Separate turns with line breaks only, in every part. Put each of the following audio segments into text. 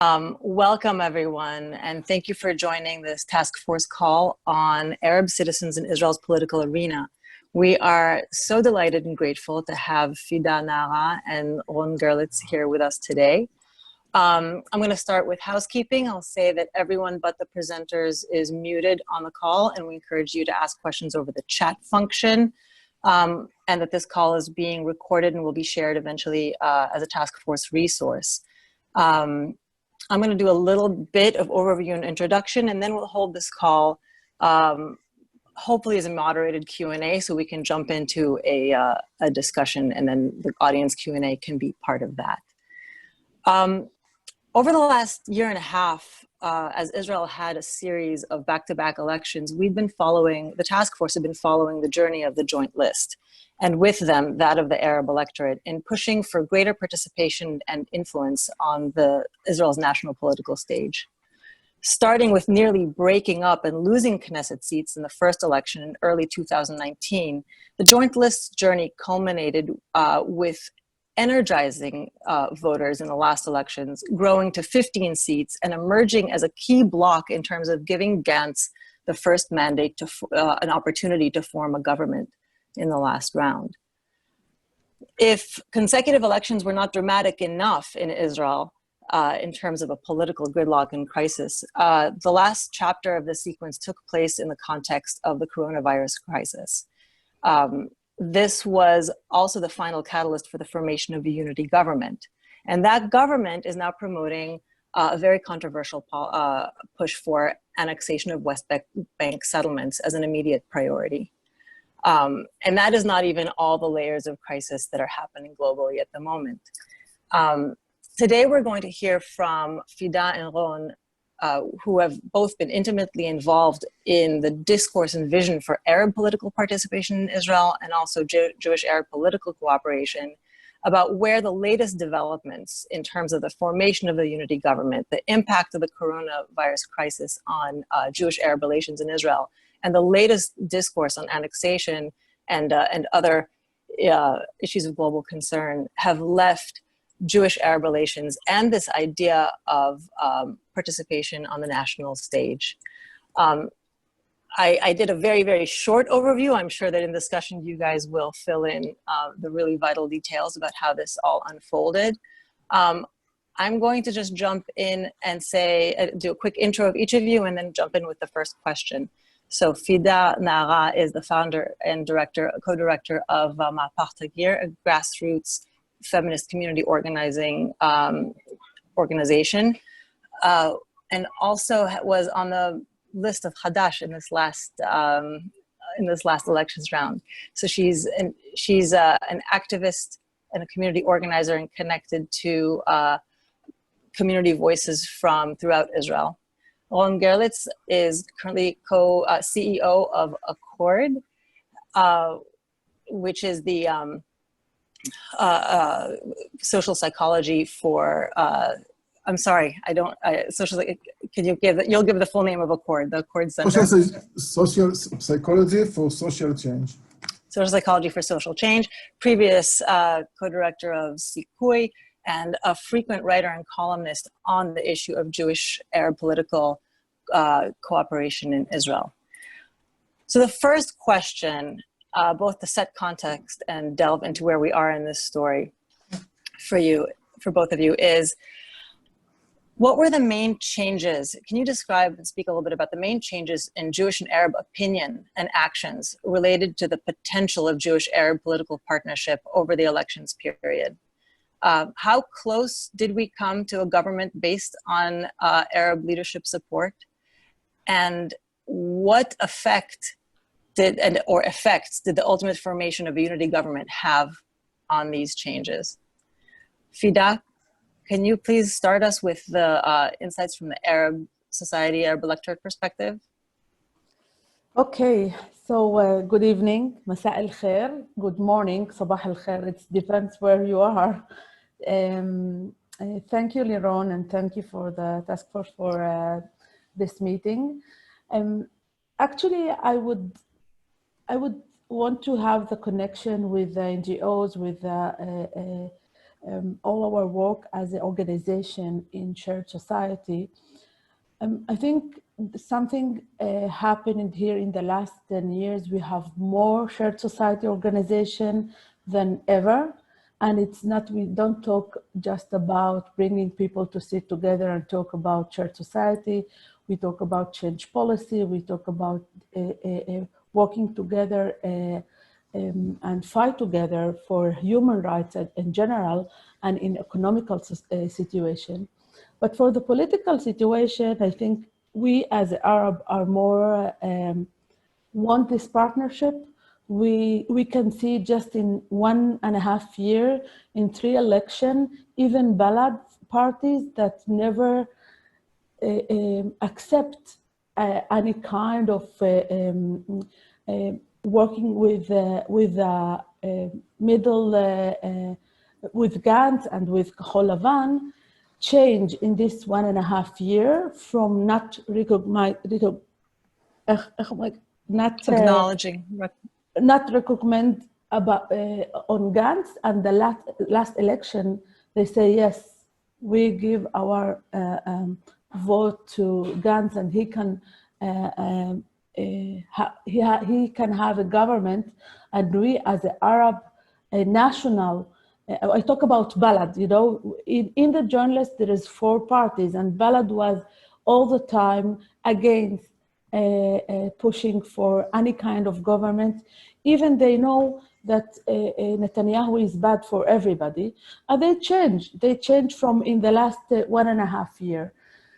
Welcome, everyone, and thank you for joining this task force call on Arab citizens in Israel's political arena. We are so delighted and grateful to have Fida Nara and Ron Gerlitz here with us today. I'm going to start with housekeeping. I'll say that everyone but the presenters is muted on the call, and we encourage you to ask questions over the chat function, and that this call is being recorded and will be shared eventually as a task force resource. I'm going to do a little bit of overview and introduction, and then we'll hold this call hopefully as a moderated Q&A so we can jump into a discussion, and then the audience Q&A can be part of that. Over the last year and a half, as Israel had a series of back-to-back elections, the task force had been following the journey of the joint list, and with them, that of the Arab electorate, in pushing for greater participation and influence on Israel's national political stage. Starting with nearly breaking up and losing Knesset seats in the first election in early 2019, the joint list's journey culminated with energizing voters in the last elections, growing to 15 seats and emerging as a key bloc in terms of giving Gantz the first mandate to an opportunity to form a government in the last round. If consecutive elections were not dramatic enough in Israel in terms of a political gridlock and crisis, the last chapter of the sequence took place in the context of the coronavirus crisis. This was also the final catalyst for the formation of a unity government. And that government is now promoting a very controversial push for annexation of West Bank settlements as an immediate priority. And that is not even all the layers of crisis that are happening globally at the moment. Today, we're going to hear from Fida and Ron, who have both been intimately involved in the discourse and vision for Arab political participation in Israel and also Jewish-Arab political cooperation, about where the latest developments in terms of the formation of the unity government, the impact of the coronavirus crisis on Jewish-Arab relations in Israel, and the latest discourse on annexation and other issues of global concern have left Jewish-Arab relations and this idea of participation on the national stage. I did a very, very short overview. I'm sure that in discussion you guys will fill in the really vital details about how this all unfolded. I'm going to just jump in and do a quick intro of each of you and then jump in with the first question. So Fida Nara is the founder and co-director of Ma'apach Tagir, a grassroots feminist community organizing organization, and also was on the list of Hadash in this last elections round. So she's an activist and a community organizer and connected to community voices from throughout Israel. Ron Gerlitz is currently CEO of Accord, which is the social psychology for, I'm sorry, you'll give the full name of Accord, the Accord Center.
Social psychology for social change.
Social psychology for social change, previous co-director of Sikui, and a frequent writer and columnist on the issue of Jewish-Arab political cooperation in Israel. So the first question, both to set context and delve into where we are in this story for both of you, is what were the main changes? Can you describe and speak a little bit about the main changes in Jewish and Arab opinion and actions related to the potential of Jewish-Arab political partnership over the elections period? How close did we come to a government based on Arab leadership support? And what effects did the ultimate formation of a unity government have on these changes? Fida, can you please start us with the insights from the Arab society, Arab electorate perspective?
Okay, so good evening, مساء الخير, good morning, صباح الخير, it depends where you are. Thank you, Liron, and thank you for the task force for this meeting. Actually, I would want to have the connection with the NGOs, with all our work as an organization in shared society, I think something happened here in the last 10 years. We have more shared society organization than ever. And it's not, we don't talk just about bringing people to sit together and talk about shared society. We talk about change policy. We talk about working together and fight together for human rights in general and in economical situation. But for the political situation, I think we as Arab are more want this partnership. We can see just in 1.5 years, in 3 elections, even Balad parties that never accept any kind of working with middle, with Gantz and with Kachol Lavan, change in this 1.5 years from not
acknowledging,
not recommend about on Gantz, and the last election they say yes, we give our vote to Gantz, and he can he can have a government, and we as an Arab national. I talk about Balad, you know, in the journalist there is 4 parties, and Balad was all the time against pushing for any kind of government. Even they know that Netanyahu is bad for everybody, and they changed from in the last 1.5 years.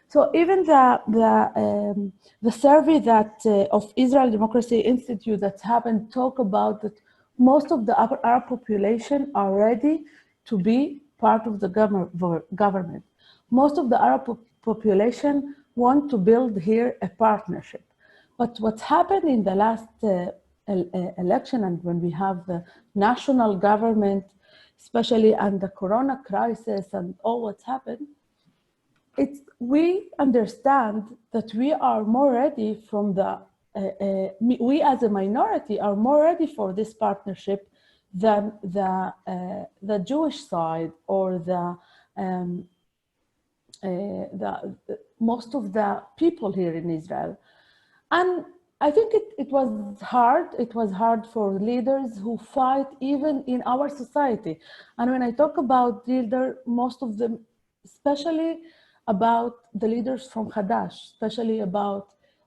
So even the survey that of Israel Democracy Institute that happened talk about that most of the Arab population are ready to be part of the government. Most of the Arab population want to build here a partnership. But what happened in the last election, and when we have the national government, especially and the Corona crisis and all what's happened, we understand that we are more ready from the we as a minority are more ready for this partnership than the Jewish side or the most of the people here in Israel. And I think it was hard. It was hard for leaders who fight even in our society. And when I talk about leaders, most of them, especially about the leaders from Hadash, especially about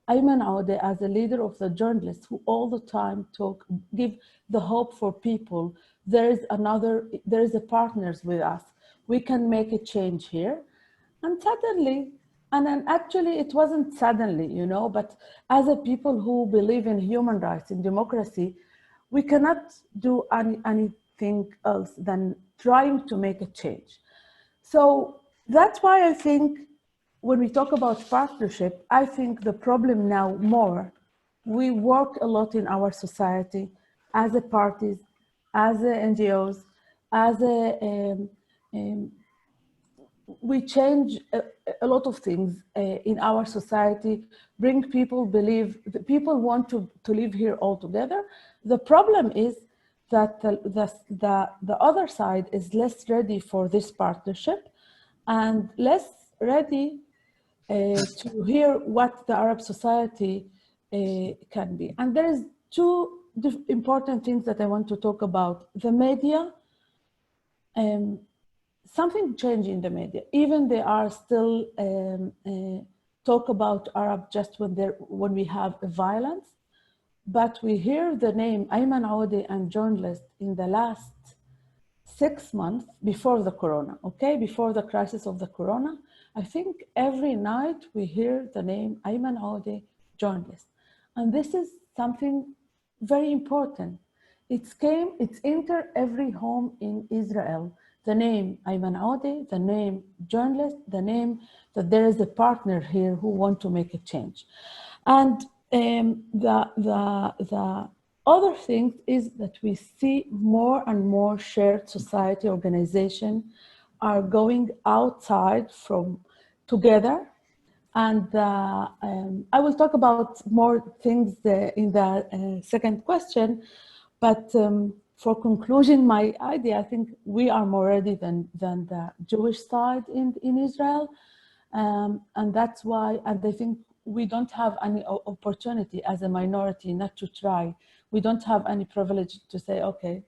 Ayman Aoudeh as a leader of the journalists who all the time give the hope for people. There is a partners with us. We can make a change here. And suddenly, and then actually it wasn't suddenly, you know, but as a people who believe in human rights, in democracy, we cannot do anything else than trying to make a change. So that's why I think when we talk about partnership, I think the problem now more, we work a lot in our society as a parties, as a NGOs, as we change a lot of things in our society, bring people people want to live here all together. The problem is that the other side is less ready for this partnership and less ready to hear what the Arab society can be. And there is 2 important things that I want to talk about. The media, something changed in the media. Even they are still talk about Arab just when we have violence, but we hear the name Ayman Aoudeh and journalists in the last 6 months before the Corona, okay? Before the crisis of the Corona, I think every night we hear the name Ayman Aoudeh, journalist. And this is something very important. It's entered every home in Israel. The name Ayman Aoudeh, the name journalist, the name that there is a partner here who want to make a change. And the other thing is that we see more and more shared society organizations are going outside from together. And I will talk about more things in the second question, but for concluding my idea, I think we are more ready than the Jewish side in Israel. And that's why, and I think we don't have any opportunity as a minority not to try. We don't have any privilege to say, okay,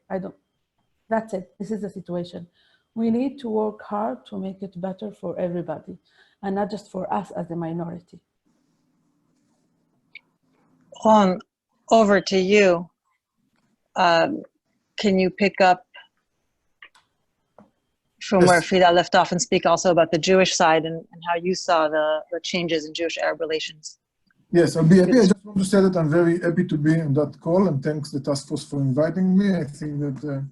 that's it, this is the situation. We need to work hard to make it better for everybody, and not just for us as a minority.
Juan, over to you. Can you pick up from where Frida left off and speak also about the Jewish side and how you saw the changes in Jewish-Arab relations?
Yes, I'll be happy. I just want to say that I'm very happy to be on that call, and thanks the task force for inviting me. I think that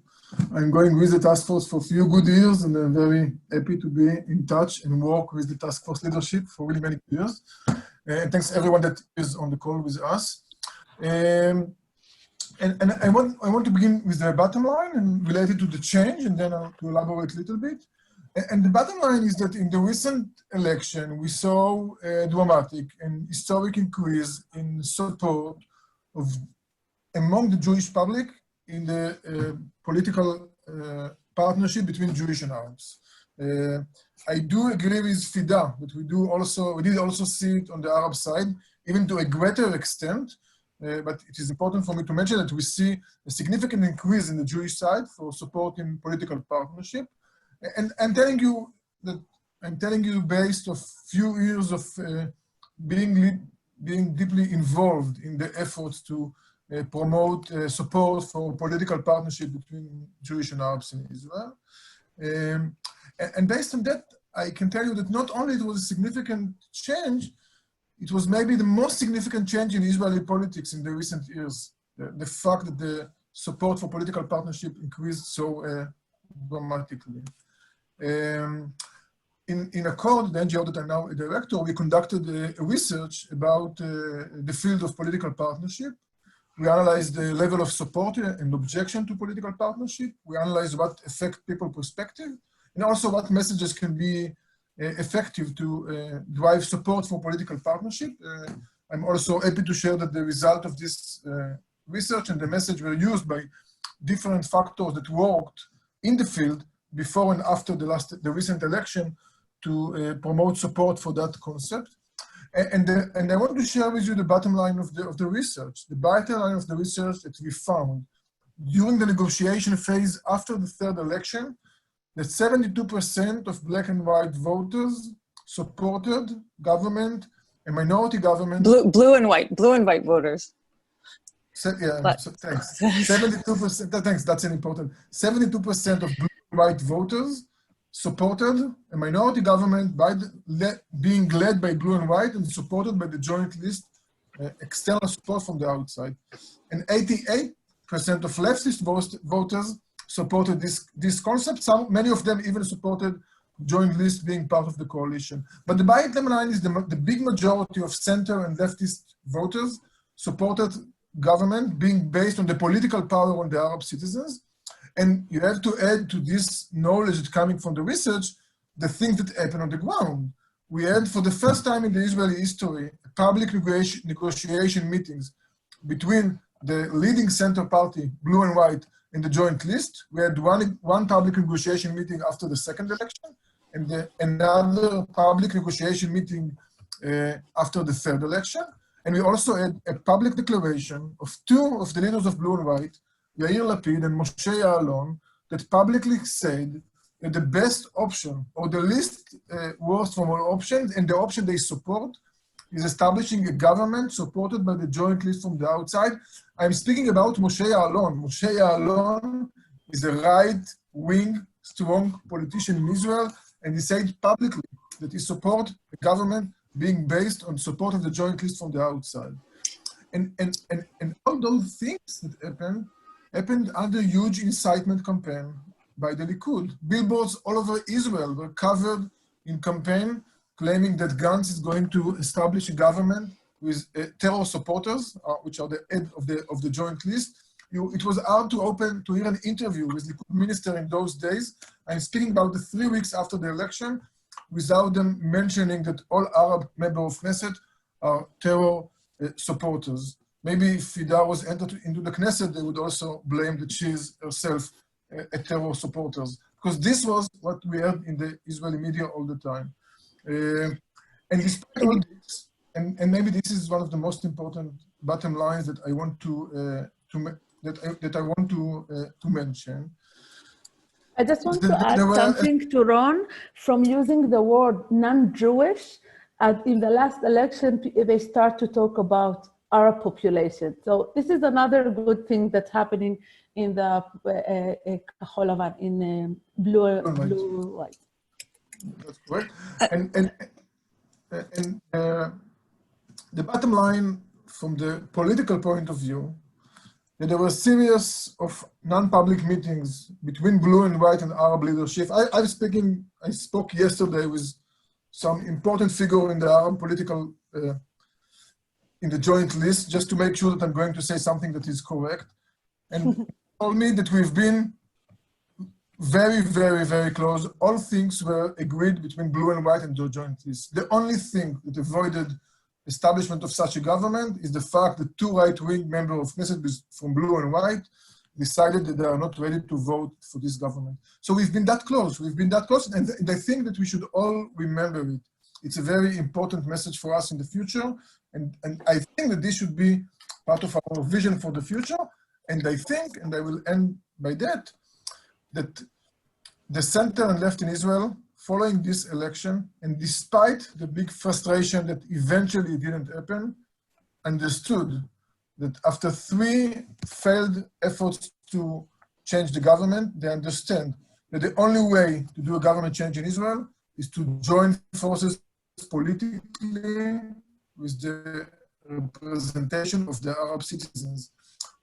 I'm going with the task force for a few good years, and I'm very happy to be in touch and work with the task force leadership for really many years. And thanks everyone that is on the call with us. And I want to begin with the bottom line and related to the change, and then I'll to elaborate a little bit. And the bottom line is that in the recent election, we saw a dramatic and historic increase in support among the Jewish public in the political partnership between Jewish and Arabs. I do agree with Fida that we did also see it on the Arab side, even to a greater extent. But it is important for me to mention that we see a significant increase in the Jewish side for support in political partnership. And I'm telling you based on few years of being deeply involved in the efforts to promote support for political partnership between Jewish and Arabs in Israel. And based on that, I can tell you that not only it was a significant change, it was maybe the most significant change in Israeli politics in the recent years. The fact that the support for political partnership increased so dramatically. In Accord, the NGO that I'm now a director, we conducted a research about the field of political partnership. We analyzed the level of support and objection to political partnership. We analyzed what affects people's perspective, and also what messages can be effective to drive support for political partnership. I'm also happy to share that the result of this research and the message were used by different factors that worked in the field before and after the recent election to promote support for that concept. And I want to share with you the bottom line of the research. The bottom line of the research that we found during the negotiation phase after the third election, that 72% of Black and white voters supported government, a minority government.
Blue and white voters.
Thanks. 72%, thanks, that's an important. 72% of blue and white voters supported a minority government being led by blue and white and supported by the joint list, external support from the outside. And 88% of leftist voters supported this concept. Many of them even supported joint list being part of the coalition. But the bottom line is the big majority of center and leftist voters supported government being based on the political power on the Arab citizens. And you have to add to this knowledge that's coming from the research, the things that happen on the ground. We had, for the first time in the Israeli history, public negotiation meetings between the leading center party, blue and white, in the joint list. We had one public negotiation meeting after the second election, and another public negotiation meeting after the third election. And we also had a public declaration of two of the leaders of blue and white, Yair Lapid and Moshe Ya'alon, that publicly said that the best option, or the least worst from all options, and the option they support, is establishing a government supported by the joint list from the outside. I'm speaking about Moshe Ya'alon. Moshe Ya'alon is a right-wing, strong politician in Israel, and he said publicly that he supports a government being based on support of the joint list from the outside. And all those things that happened under huge incitement campaign by the Likud. Billboards all over Israel were covered in campaign claiming that Gantz is going to establish a government with terror supporters, which are the head of the joint list. It was hard to hear an interview with the Likud minister in those days. I'm speaking about the 3 weeks after the election, without them mentioning that all Arab members of Knesset are terror supporters. maybe if Fida was entered into the Knesset, they would also blame that she is herself a terror supporter. Because this was what we heard in the Israeli media all the time. And despite all this, and maybe this is one of the most important bottom lines that I want to mention.
I just want to add something to Ron from using the word non-Jewish. In the last election, they start to talk about Arab population. So this is another good thing that's happening in the in blue white.
That's correct. And the bottom line from the political point of view, that there were a series of non-public meetings between blue and white and Arab leadership. I spoke yesterday with some important figure in the Arab political, in the joint list, just to make sure that I'm going to say something that is correct. And told me that we've been very, very, very close. All things were agreed between blue and white and the joint list. The only thing that avoided establishment of such a government is the fact that two right-wing members of Knesset from blue and white decided that they are not ready to vote for this government. So we've been that close. We've been that close, and I think that we should all remember it. It's a very important message for us in the future, and I think that this should be part of our vision for the future. And I think, and I will end by that the center and left in Israel, following this election, and despite the big frustration that eventually didn't happen, understood that after 3 failed efforts to change the government, they understand that the only way to do a government change in Israel is to join forces politically with the representation of the Arab citizens.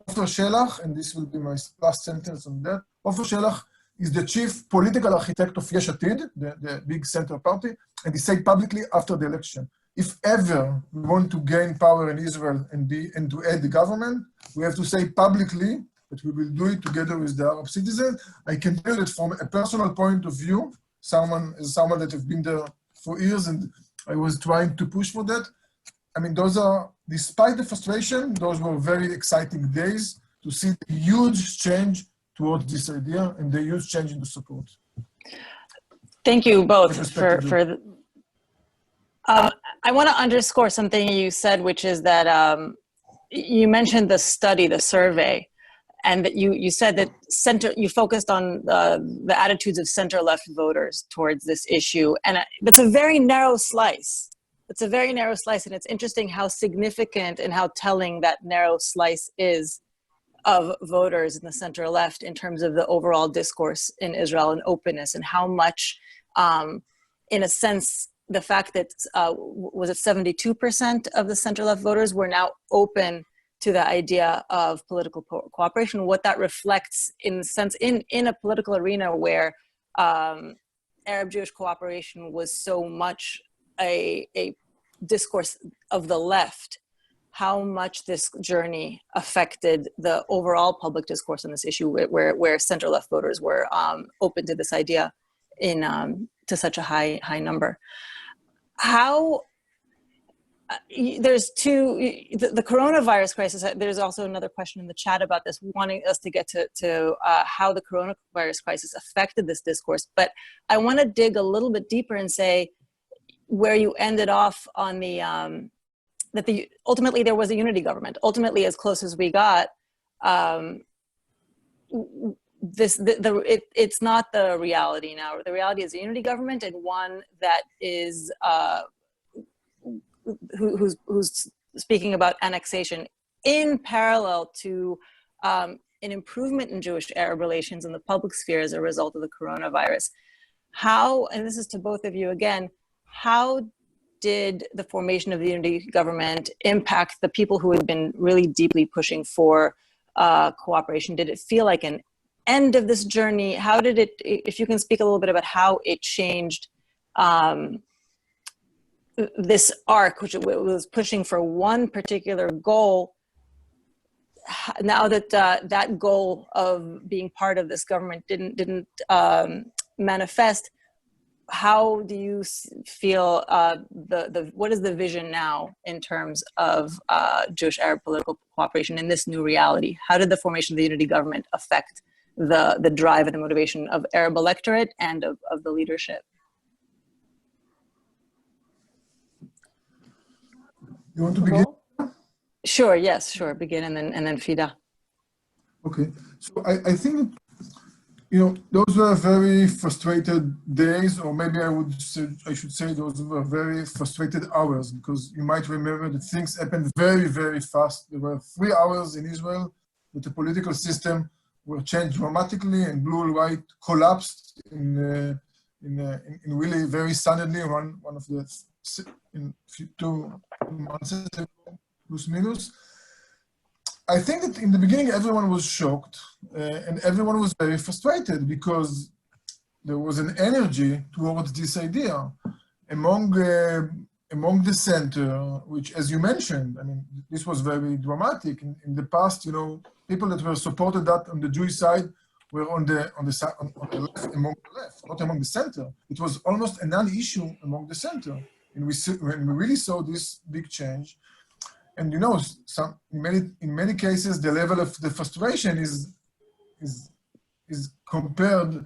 Ofer Shelach, and this will be my last sentence on that, Ofer Shelach is the chief political architect of Yesh Atid, the big center party, and he said publicly after the election, if ever we want to gain power in Israel and to aid the government, we have to say publicly that we will do it together with the Arab citizens. I can tell that from a personal point of view, someone that has been there for years, and I was trying to push for that. I mean, those are, despite the frustration, those were very exciting days to see the huge change towards this idea and the huge change in the support.
Thank you both I want to underscore something you said, which is that you mentioned the study, the survey, and that you said that you focused on the attitudes of center-left voters towards this issue, and that's a very narrow slice. It's a very narrow slice, and it's interesting how significant and how telling that narrow slice is of voters in the center left in terms of the overall discourse in Israel and openness, and how much, in a sense, the fact that, was it 72% of the center left voters were now open to the idea of political cooperation, what that reflects in the sense, in a political arena where Arab-Jewish cooperation was so much a discourse of the left, how much this journey affected the overall public discourse on this issue, where center-left voters were open to this idea to such a high number. How there's the coronavirus crisis. There's also another question in the chat about this, wanting us to get to how the coronavirus crisis affected this discourse. But I want to dig a little bit deeper and say where you ended off on the that ultimately there was a unity government. Ultimately, as close as we got, it's not the reality now. The reality is a unity government, and one that is who's speaking about annexation in parallel to an improvement in Jewish-Arab relations in the public sphere as a result of the coronavirus. How, and this is to both of you again, how did the formation of the unity government impact the people who had been really deeply pushing for cooperation? Did it feel like an end of this journey? How did it, if you can speak a little bit about how it changed this arc, which was pushing for one particular goal, now that that goal of being part of this government didn't manifest, how do you feel what is the vision now in terms of Jewish-Arab political cooperation in this new reality? How did the formation of the unity government affect the drive and the motivation of Arab electorate and of the leadership?
You want to begin?
Sure, yes, sure. Begin and then Fida.
Okay, so I think, those were very frustrated days, or maybe I should say those were very frustrated hours, because you might remember that things happened very, very fast. There were 3 hours in Israel that the political system were changed dramatically, and blue and white collapsed in really very suddenly. One of the in 2 months ago, plus minus. I think that in the beginning, everyone was shocked and everyone was very frustrated because there was an energy towards this idea among the center, which, as you mentioned, I mean, this was very dramatic. In the past, people that were supported that on the Jewish side were on the left, among the left, not among the center. It was almost a non-issue among the center. And when we really saw this big change, and in many cases, the level of the frustration is compared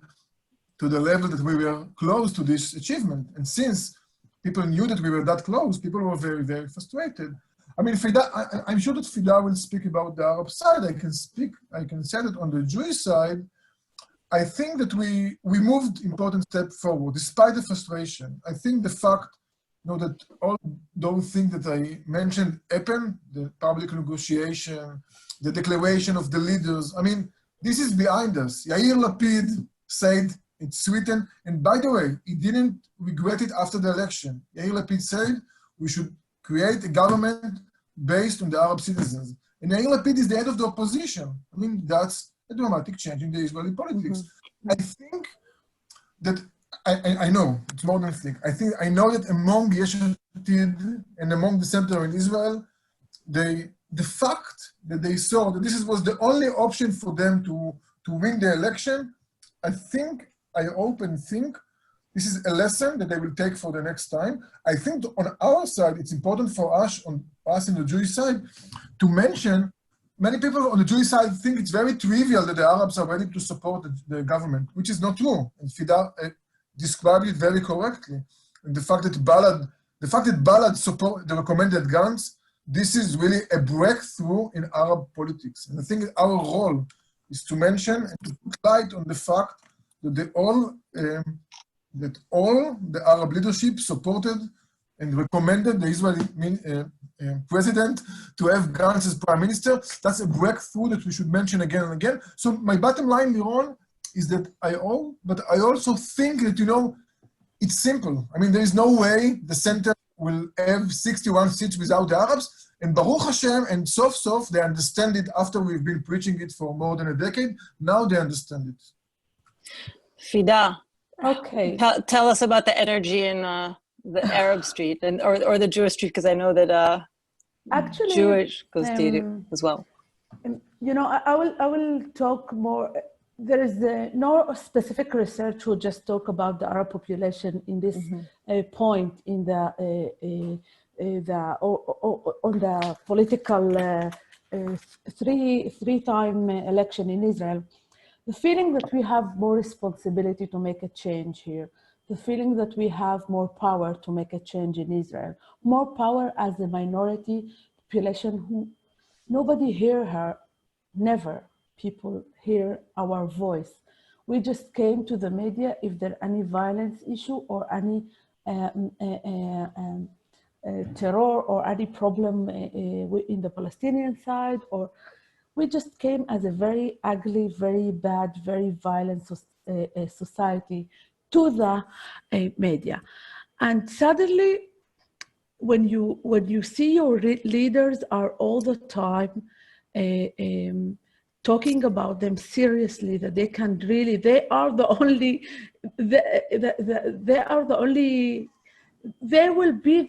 to the level that we were close to this achievement. And since people knew that we were that close, people were very, very frustrated. I mean, Fida, I'm sure that Fida will speak about the Arab side. I can say that on the Jewish side, I think that we moved important step forward, despite the frustration. I think the fact that all those things that I mentioned happened, the public negotiation, the declaration of the leaders. I mean, this is behind us. Yair Lapid said it's written, and by the way, he didn't regret it after the election. Yair Lapid said we should create a government based on the Arab citizens. And Yair Lapid is the head of the opposition. I mean, that's a dramatic change in the Israeli politics. I think that I know, it's more than a thing. I know that among Yesh Atid and among the center in Israel, the fact that they saw that this was the only option for them to win the election, I hope and think this is a lesson that they will take for the next time. I think on our side, it's important for us in the Jewish side to mention, many people on the Jewish side think it's very trivial that the Arabs are ready to support the government, which is not true. And Fida described it very correctly. And the fact that Balad support the recommended Gantz, this is really a breakthrough in Arab politics. And I think our role is to mention and to put light on the fact that all the Arab leadership supported and recommended the Israeli president to have Gantz as prime minister. That's a breakthrough that we should mention again and again. So my bottom line, Liron, is that but I also think that, it's simple. I mean, there is no way the center will have 61 seats without the Arabs. And Baruch Hashem, and sof, they understand it after we've been preaching it for more than a decade. Now they understand it.
Fida,
Okay.
Tell us about the energy in the Arab street or the Jewish street, because I know that
Actually,
Jewish goes to it as well.
I will talk more. There is no specific research who just talk about the Arab population in this point in on the political three-time election in Israel. The feeling that we have more responsibility to make a change here, the feeling that we have more power to make a change in Israel, more power as a minority population who nobody hear her, never people hear our voice. We just came to the media if there any violence issue or any terror or any problem in the Palestinian side, or we just came as a very ugly, very bad, very violent society to the media. And suddenly, when you see your leaders are all the time talking about them seriously, that they can really, they are the only, they will be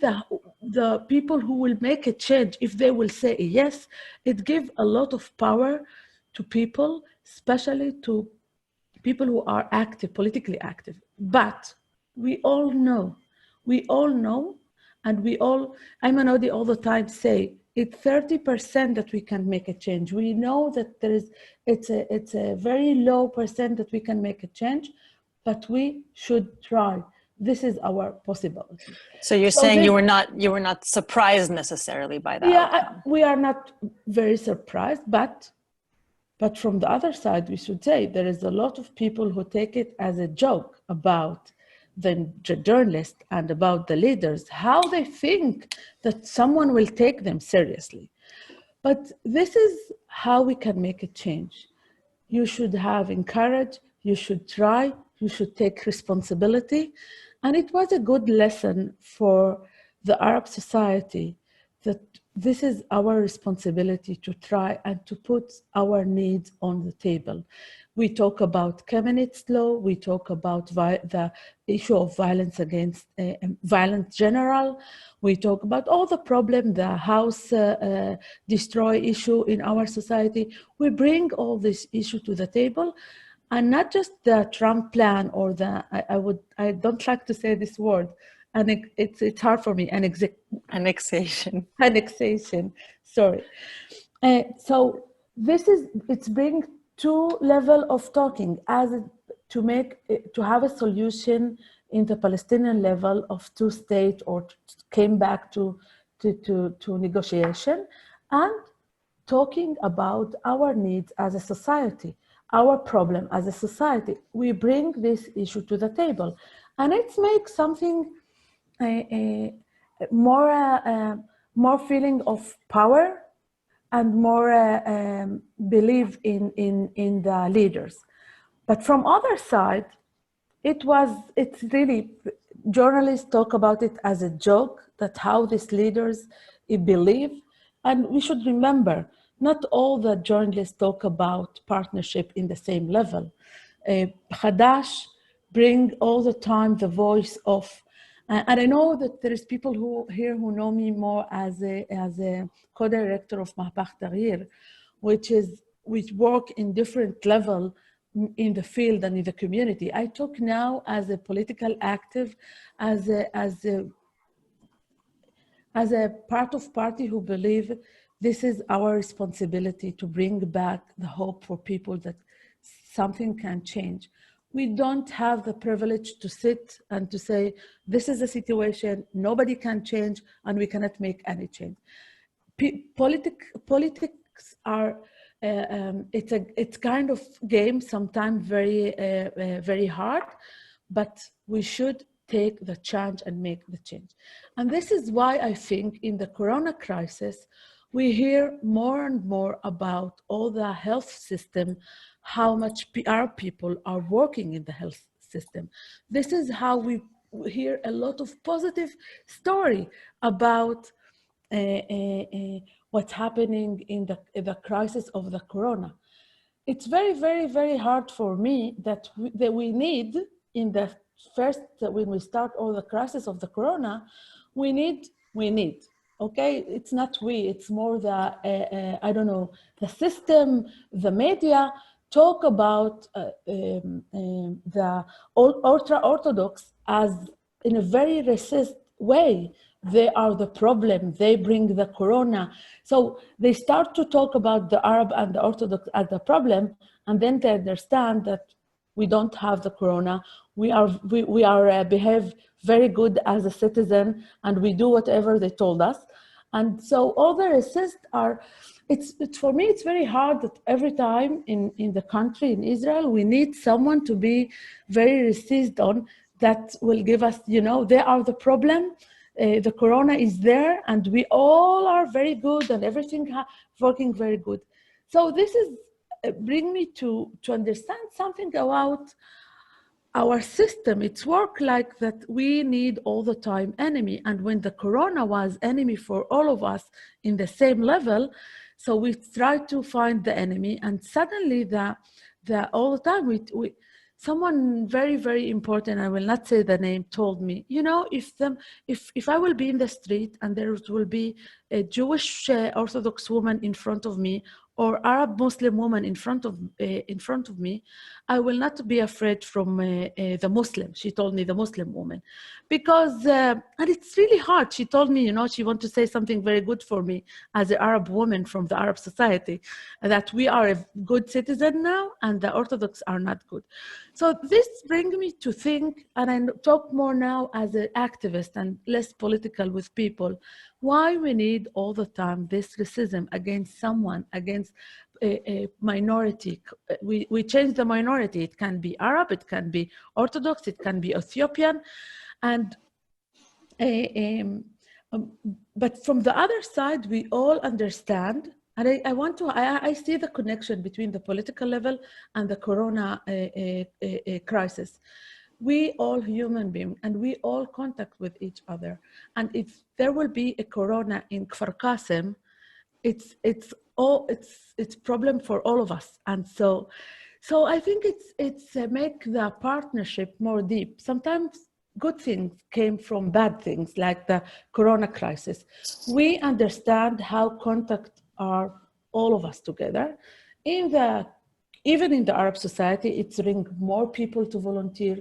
the people who will make a change if they will say yes. It gives a lot of power to people, especially to people who are active, politically active. But we all know, and we all, Ayman Odi all the time say, it's 30% that we can make a change. We know that it's a very low percent that we can make a change, but we should try. This is our possibility.
So you're saying you were not surprised necessarily by that outcome.
We are not very surprised, but from the other side, we should say there is a lot of people who take it as a joke about the journalists and about the leaders, how they think that someone will take them seriously. But this is how we can make a change. You should have encourage, you should try, you should take responsibility. And it was a good lesson for the Arab society that this is our responsibility to try and to put our needs on the table. We talk about Feminist law, we talk about the issue of violence against violence general, we talk about all the problem, the house destroy issue in our society. We bring all this issue to the table, and not just the Trump plan or the, I don't like to say this word, and it's hard for me,
Annexation.
Annexation, sorry. So it's bring two level of talking to have a solution in the Palestinian level of two state, or came back to negotiation, and talking about our needs as a society, our problem as a society. We bring this issue to the table, and it makes something more feeling of power and more belief in the leaders. But from other side, it's really, journalists talk about it as a joke, that how these leaders believe. And we should remember, not all the journalists talk about partnership in the same level. Hadash bring all the time the voice of, and I know that there is people who know me more as a co-director of Mahbah Tahrir, which work in different level in the field and in the community. I talk now as a political active, as a part of party who believe this is our responsibility to bring back the hope for people that something can change. We don't have the privilege to sit and to say, this is the situation, nobody can change, and we cannot make any change. Politics are, it's kind of game, sometimes very hard, but we should take the chance and make the change. And this is why I think in the Corona crisis, we hear more and more about all the health system, how much our people are working in the health system. This is how we hear a lot of positive story about what's happening in the crisis of the Corona. It's very hard for me that we need, in the first, when we start all the crisis of the Corona, we need, okay? It's not it's more the, I don't know, the system, the media, talk about the ultra-Orthodox as in a very racist way. They are the problem, they bring the Corona. So they start to talk about the Arab and the Orthodox as the problem, and then they understand that we don't have the Corona. We behave very good as a citizen, and we do whatever they told us. And so all the racists are, it's for me, it's very hard that every time in the country, in Israel, we need someone to be very racist on, that will give us, they are the problem. The Corona is there, and we all are very good, and everything working very good. So this is bring me to understand something about our system. It's work like that. We need all the time enemy, and when the Corona was enemy for all of us in the same level, so we tried to find the enemy, and suddenly the all the time we someone very important, I will not say the name, told me, if I will be in the street and there will be a Jewish Orthodox woman in front of me, or Arab Muslim woman in front of me, I will not be afraid from the Muslim. She told me, the Muslim woman, because and it's really hard. She told me, she wants to say something very good for me as an Arab woman from the Arab society, that we are a good citizen now and the Orthodox are not good. So this brings me to think, and I talk more now as an activist and less political with people, why we need all the time this racism against someone, against a minority. We change the minority. It can be Arab, it can be Orthodox, it can be Ethiopian. And but from the other side, we all understand, and I see the connection between the political level and the Corona crisis. We all human beings, and we all contact with each other. And if there will be a Corona in Kfar Qasim, it's problem for all of us. And so I think it's make the partnership more deep. Sometimes good things came from bad things, like the Corona crisis. We understand how contact are all of us together. Even in the Arab society, it's bring more people to volunteer.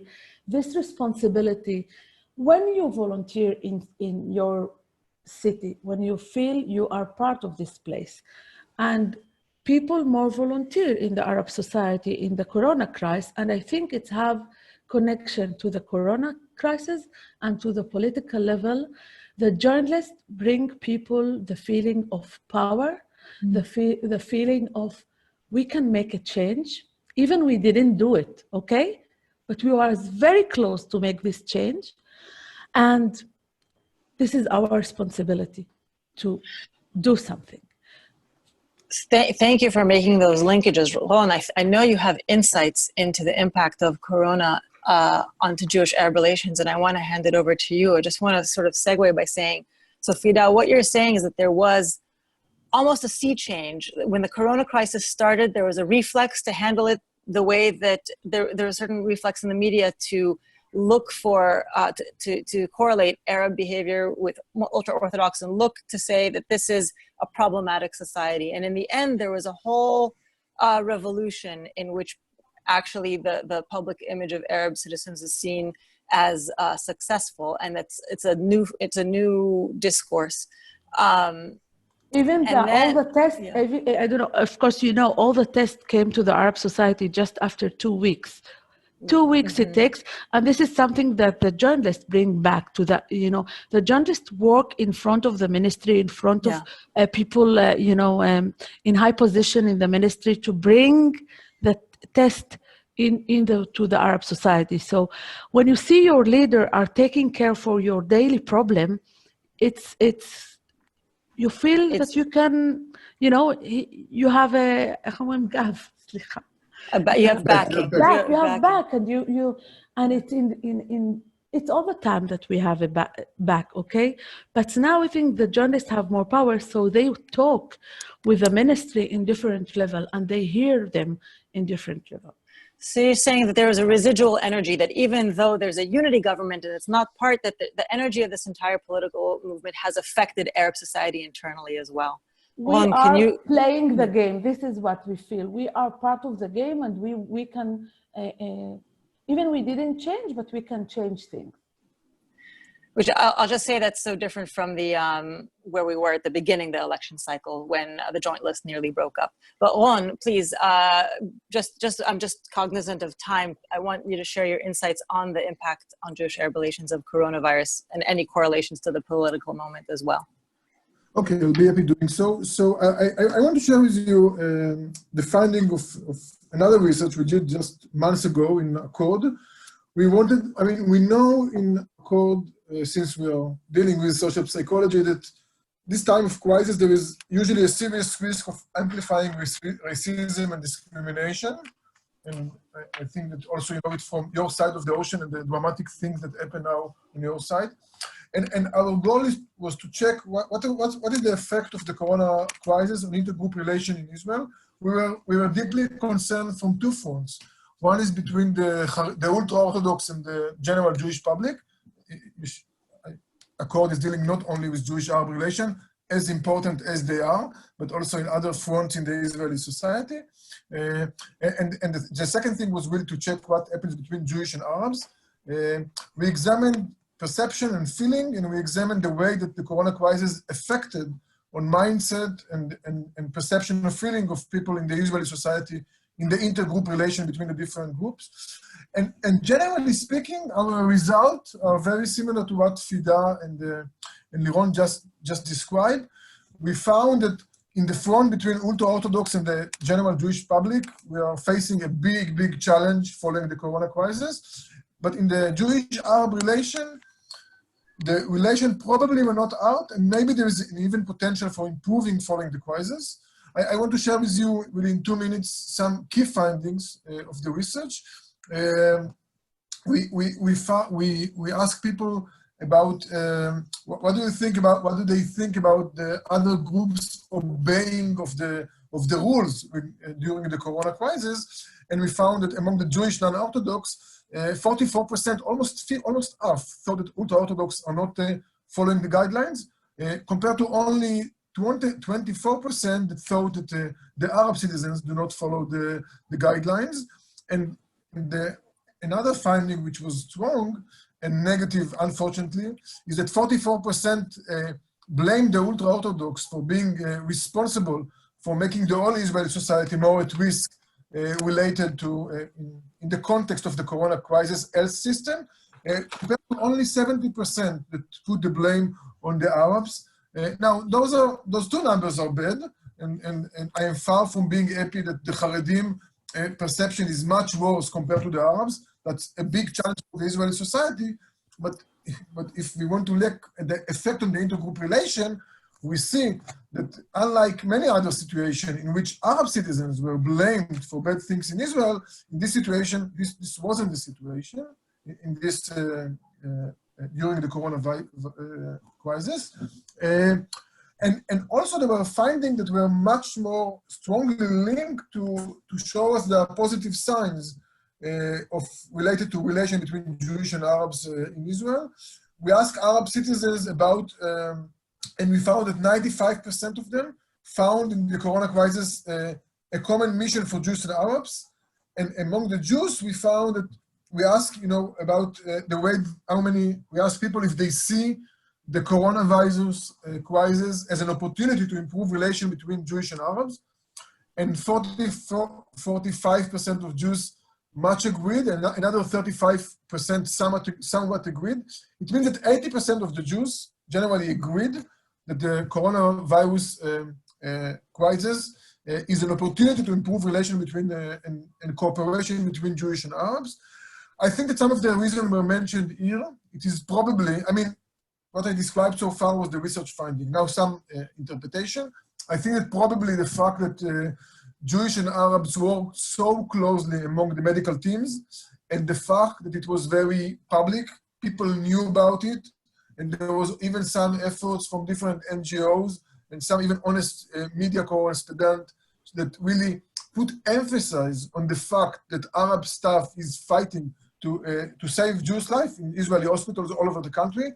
This responsibility, when you volunteer in your city, when you feel you are part of this place, and people more volunteer in the Arab society in the Corona crisis, and I think it's have connection to the Corona crisis and to the political level. The journalists bring people the feeling of power, the feeling of we can make a change, even we didn't do it, okay? But we were very close to make this change. And this is our responsibility to do something.
Thank you for making those linkages, Ron. I know you have insights into the impact of Corona onto Jewish-Arab relations, and I want to hand it over to you. I just want to sort of segue by saying, so Fida, what you're saying is that there was almost a sea change. When the Corona crisis started, there was a reflex to handle it the way that there was a certain reflex in the media to look for, to correlate Arab behavior with ultra-Orthodox and look to say that this is a problematic society. And in the end, there was a whole revolution in which actually the public image of Arab citizens is seen as successful, and it's a new discourse.
Even all the tests, yeah. I don't know, of course, all the tests came to the Arab society just after 2 weeks. 2 weeks it takes, and this is something that the journalists bring back to the journalists work in front of the ministry, in front of people, in high position in the ministry to bring the test to the Arab society. So when you see your leader are taking care for your daily problem, you feel that you can, you have you have backing. You have back, and and it's it's all the time that we have a back, okay? But now I think the journalists have more power, so they talk with the ministry in different level, and they hear them in different level.
So you're saying that there is a residual energy, that even though there's a unity government and it's not part, that the energy of this entire political movement has affected Arab society internally as well.
We are playing the game. This is what we feel. We are part of the game, and we can, even we didn't change, but we can change things.
Which I'll just say that's so different from the where we were at the beginning, the election cycle, when the joint list nearly broke up. But Ron, please, I'm just cognizant of time. I want you to share your insights on the impact on Jewish-Arab relations of coronavirus and any correlations to the political moment as well.
Okay, I'll be happy doing so. So I want to share with you the finding of another research we did just months ago in Accord. We know in Accord, since we are dealing with social psychology, that this time of crisis, there is usually a serious risk of amplifying racism and discrimination. And I think that also you know it from your side of the ocean and the dramatic things that happen now on your side. And our goal was to check what is the effect of the Corona crisis on intergroup relation in Israel. We were deeply concerned from two fronts. One is between the ultra-Orthodox and the general Jewish public. Accord is dealing not only with Jewish-Arab relation, as important as they are, but also in other fronts in the Israeli society. And the second thing was really to check what happens between Jewish and Arabs. We examined perception and feeling, and we examined the way that the Corona crisis affected on mindset and perception and feeling of people in the Israeli society in the intergroup relation between the different groups. And generally speaking, our results are very similar to what Fida and Liron just described. We found that in the front between ultra-Orthodox and the general Jewish public, we are facing a big challenge following the Corona crisis. But in the Jewish-Arab relation, the relation probably were not out, and maybe there is even potential for improving following the crisis. I want to share with you within 2 minutes some key findings of the research. We asked people about what do they think about the other groups obeying of the rules during the Corona crisis, and we found that among the Jewish non-Orthodox, 44%, almost half, thought that ultra-Orthodox are not following the guidelines, compared to only 24% that thought that the Arab citizens do not follow the guidelines. And another finding which was strong and negative, unfortunately, is that 44% blame the ultra-Orthodox for being responsible for making the whole Israeli society more at risk related to, in the context of the Corona crisis, health system, compared to only 70% that put the blame on the Arabs. Now, those two numbers are bad, and I am far from being happy that the Haredim perception is much worse compared to the Arabs. That's a big challenge for the Israeli society. But if we want to look at the effect on the intergroup relation, we see that unlike many other situations in which Arab citizens were blamed for bad things in Israel, in this situation, this wasn't the situation in this during the coronavirus crisis. And also there were findings that were much more strongly linked to show us the positive signs related to relation between Jewish and Arabs in Israel. We asked Arab citizens about, and we found that 95% of them found in the Corona crisis a common mission for Jews and Arabs. And among the Jews, we found that we asked, about the way, we asked people if they see the coronavirus crisis as an opportunity to improve relation between Jewish and Arabs. And 45% of Jews much agreed, and another 35% somewhat agreed. It means that 80% of the Jews generally agreed that the coronavirus crisis is an opportunity to improve relation between and cooperation between Jewish and Arabs. I think that some of the reasons were mentioned here. It is probably, what I described so far was the research finding. Now some interpretation. I think that probably the fact that Jewish and Arabs worked so closely among the medical teams, and the fact that it was very public, people knew about it, and there was even some efforts from different NGOs and some even honest media correspondents that really put emphasis on the fact that Arab staff is fighting to save Jewish life in Israeli hospitals all over the country.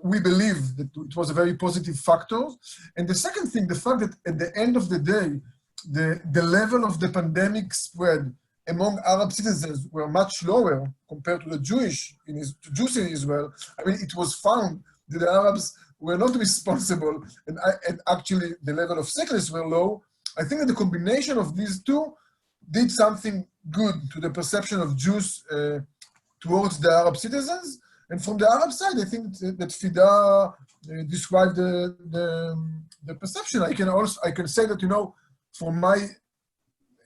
We believe that it was a very positive factor. And the second thing, the fact that at the end of the day, the level of the pandemic spread among Arab citizens were much lower compared to the Jews in Israel. It was found that the Arabs were not responsible, and actually the level of sickness were low. I think that the combination of these two did something good to the perception of Jews towards the Arab citizens. And from the Arab side, I think that Fida described the perception. I can say that, from my,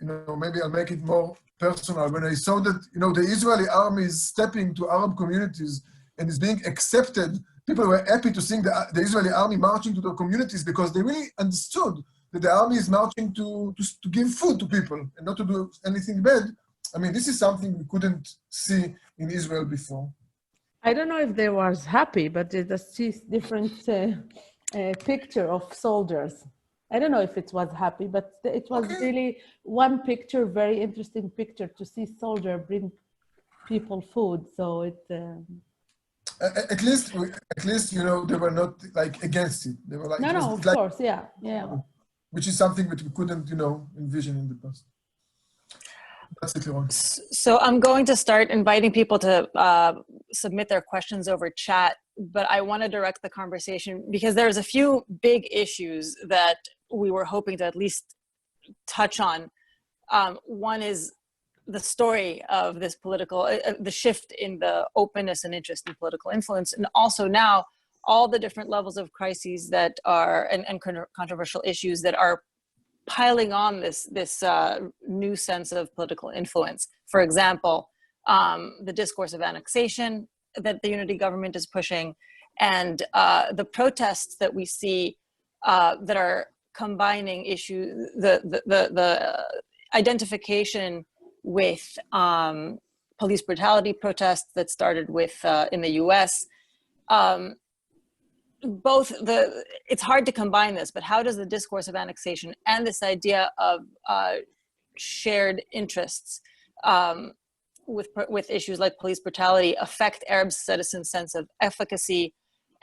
maybe I'll make it more personal. When I saw that, the Israeli army is stepping to Arab communities and is being accepted, people were happy to see the Israeli army marching to their communities because they really understood that the army is marching to give food to people and not to do anything bad. This is something we couldn't see in Israel before.
I don't know if they was happy, but they just see different picture of soldiers. I don't know if it was happy, but it was really one picture, very interesting picture to see soldier bring people food. So it.
At least, you know, they were not like against it. They were like,
No,
it was
no, of
like,
course, yeah, yeah.
which is something that we couldn't, you know, envision in the past. That's it, Liron.
So I'm going to start inviting people to submit their questions over chat, but I want to direct the conversation because there's a few big issues that we were hoping to at least touch on. One is the story of this political, the shift in the openness and interest in political influence, and also now all the different levels of crises that are, and controversial issues that are piling on this new sense of political influence. For example, the discourse of annexation that the unity government is pushing, and the protests that we see that are combining issues, the identification with police brutality protests that started with in the US. It's hard to combine this, but how does the discourse of annexation and this idea of shared interests with issues like police brutality affect Arab citizens' sense of efficacy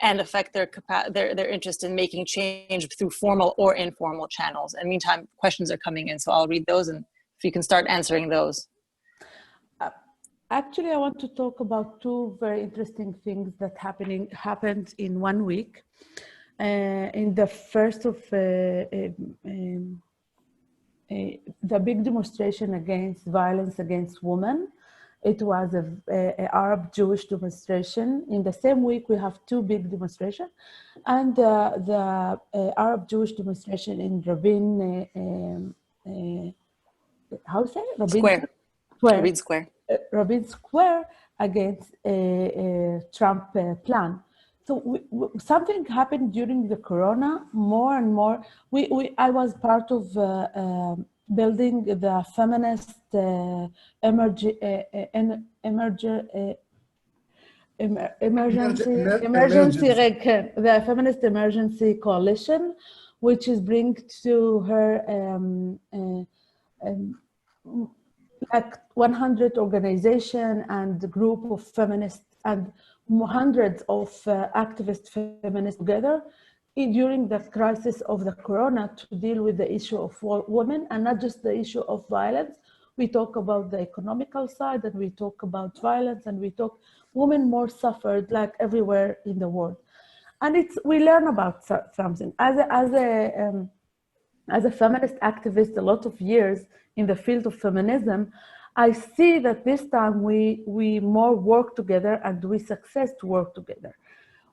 and affect their interest in making change through formal or informal channels? And meantime, questions are coming in, so I'll read those, and if you can start answering those.
Actually, I want to talk about two very interesting things that happened in 1 week. In the first of the big demonstration against violence against women, it was an Arab-Jewish demonstration. In the same week, we have two big demonstrations, and the Arab-Jewish demonstration in Rabin, how to say it?
Rabin Square.
Rabin Square against a Trump plan. So something happened during the Corona, more and more. I was part of building the feminist the feminist emergency coalition, which is bring to her like 100 organization and group of feminists and hundreds of activist feminists together during the crisis of the Corona to deal with the issue of women, and not just the issue of violence. We talk about the economical side, and we talk about violence, and we talk women more suffered like everywhere in the world. And we learn about something. As a feminist activist, a lot of years in the field of feminism, I see that this time we more work together and we success to work together.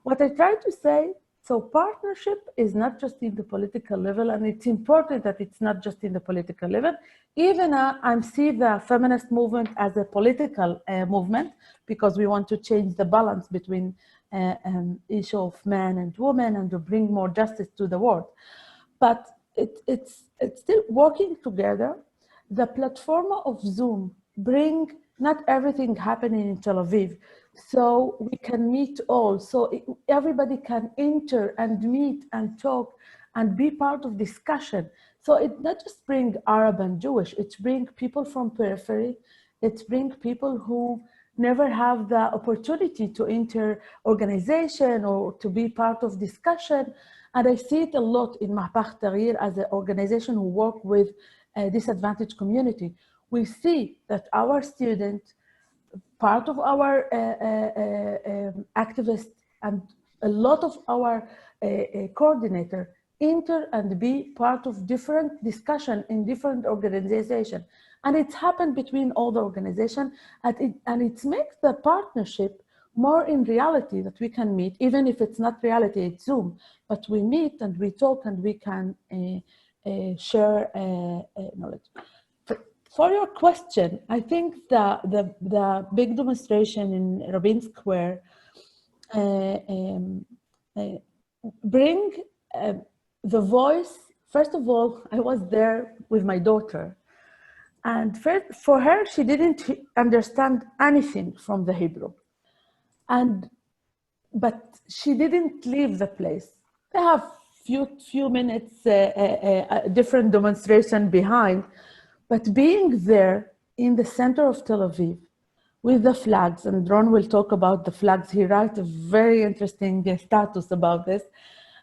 What I try to say, so partnership is not just in the political level, and it's important that it's not just in the political level. Even I see the feminist movement as a political movement, because we want to change the balance between issue of men and women and to bring more justice to the world. But it's still working together. The platform of Zoom bring not everything happening in Tel Aviv, so we can meet all, so everybody can enter and meet and talk and be part of discussion. So it not just bring Arab and Jewish, it bring people from periphery, it bring people who never have the opportunity to enter organization or to be part of discussion. And I see it a lot in Mahbah Tahrir as an organization who work with a disadvantaged community. We see that our students, part of our activists, and a lot of our coordinator enter and be part of different discussion in different organizations. And it's happened between all the organizations, and it makes the partnership more in reality, that we can meet, even if it's not reality, it's Zoom, but we meet and we talk and we can share knowledge. For your question, I think the big demonstration in Rabin Square bring the voice. First of all, I was there with my daughter, and for her, she didn't understand anything from the Hebrew, but she didn't leave the place. They have few minutes different demonstration behind. But being there in the center of Tel Aviv with the flags, and Ron will talk about the flags. He writes a very interesting status about this,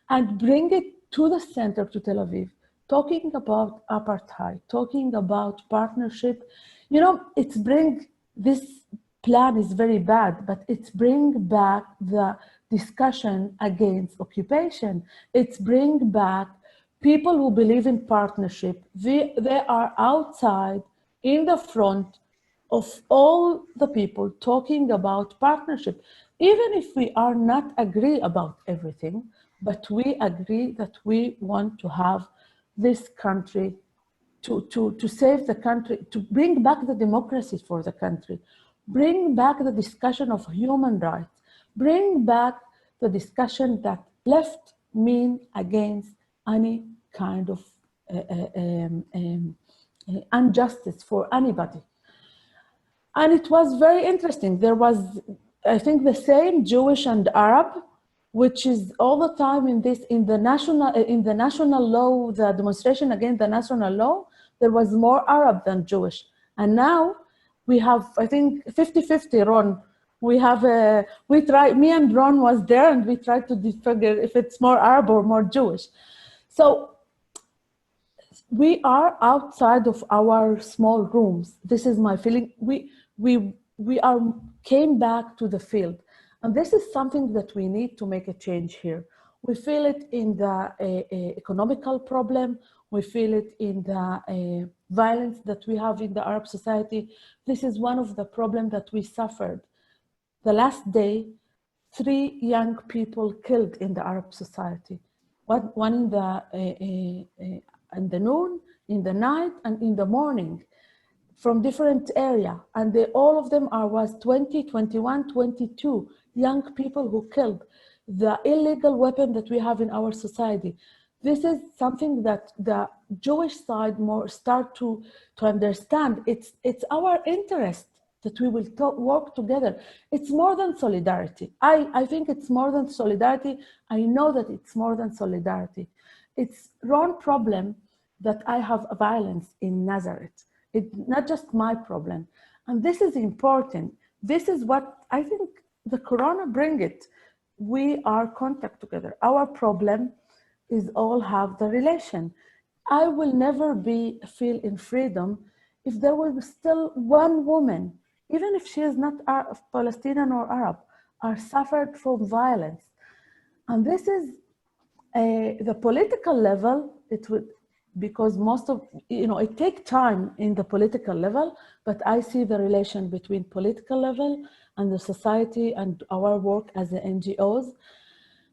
and bring it to the center, to Tel Aviv, talking about apartheid, talking about partnership. You know, it's bring, this plan is very bad, but it's bring back the discussion against occupation. It's bring back people who believe in partnership. They are outside in the front of all the people talking about partnership, even if we are not agree about everything, but we agree that we want to have this country to save the country, to bring back the democracy for the country, bring back the discussion of human rights, bring back the discussion that left mean against any kind of injustice for anybody. And it was very interesting. There was, I think, the same Jewish and Arab, which is all the time in the national law, the demonstration against the national law, there was more Arab than Jewish. And now we have, I think, 50-50, Ron. We have me and Ron was there, and we tried to figure if it's more Arab or more Jewish. So we are outside of our small rooms. This is my feeling. We came back to the field. And this is something that we need to make a change here. We feel it in the economical problem. We feel it in the violence that we have in the Arab society. This is one of the problems that we suffered. The last day, 3 young people killed in the Arab society. One in the noon, in the night, and in the morning, from different area. And all of them was 20, 21, 22 young people who killed. The illegal weapon that we have in our society. This is something that the Jewish side more start to understand. It's our interest that we will work together. It's more than solidarity. I think it's more than solidarity. I know that it's more than solidarity. It's wrong problem that I have violence in Nazareth. It's not just my problem. And this is important. This is what I think the Corona bring it. We are contact together. Our problem is all have the relation. I will never feel in freedom if there was still one woman, even if she is not Palestinian or Arab, are suffered from violence. And this is the political level, it would, because most of, it takes time in the political level, but I see the relation between political level and the society and our work as the NGOs.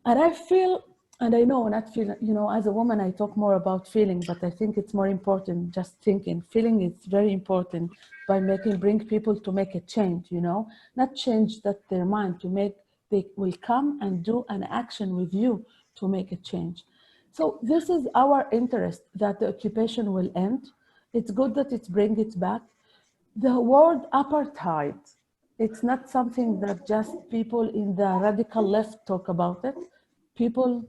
And I feel, and I know not feel, as a woman, I talk more about feeling, but I think it's more important just thinking. Feeling is very important by bring people to make a change, not change that their mind, they will come and do an action with you to make a change. So this is our interest that the occupation will end. It's good that it's bring it back. The word apartheid, it's not something that just people in the radical left talk about it. People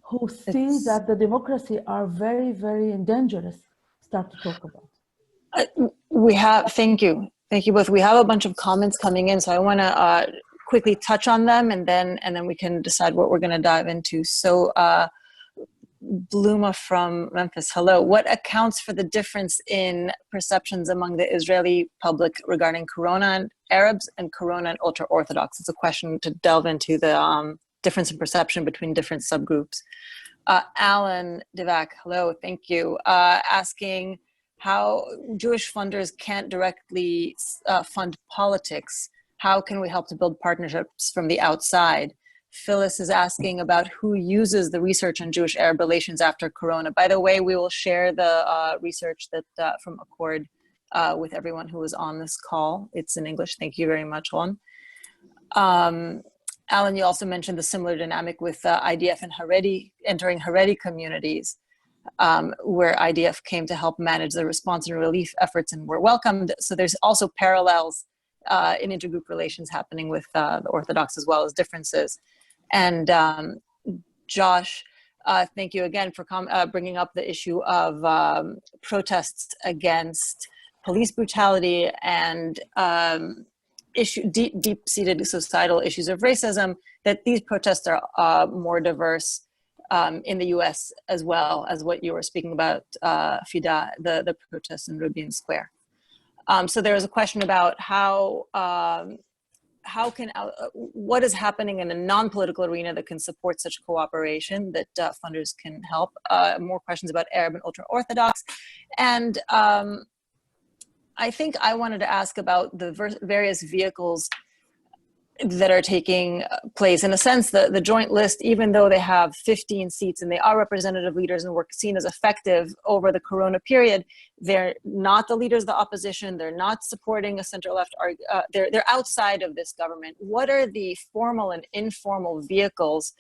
who see that the democracy are very, very dangerous start to talk about it.
Thank you both. We have a bunch of comments coming in, so I want to quickly touch on them, and then we can decide what we're going to dive into. So Bluma from Memphis, hello. What accounts for the difference in perceptions among the Israeli public regarding Corona and Arabs and Corona and ultra-Orthodox? It's a question to delve into the difference in perception between different subgroups. Alan Divac, hello, thank you. Asking how Jewish funders can't directly fund politics. How can we help to build partnerships from the outside? Phyllis is asking about who uses the research on Jewish-Arab relations after Corona. By the way, we will share the research that from Accord with everyone who was on this call. It's in English. Thank you very much, Ron. Alan, you also mentioned the similar dynamic with IDF and Haredi entering Haredi communities, where IDF came to help manage the response and relief efforts and were welcomed. So there's also parallels in intergroup relations happening with the Orthodox as well as differences. And Josh, thank you again for bringing up the issue of protests against police brutality and deep-seated societal issues of racism, that these protests are more diverse in the US as well as what you were speaking about, Fida, the protests in Rabin Square. So there was a question about what is happening in a non-political arena that can support such cooperation, that funders can help. More questions about Arab and ultra-Orthodox. And I think I wanted to ask about the various vehicles that are taking place. In a sense, the joint list, even though they have 15 seats and they are representative leaders and were seen as effective over the Corona period, they're not the leaders of the opposition. They're not supporting a center-left. They're outside of this government. What are the formal and informal vehicles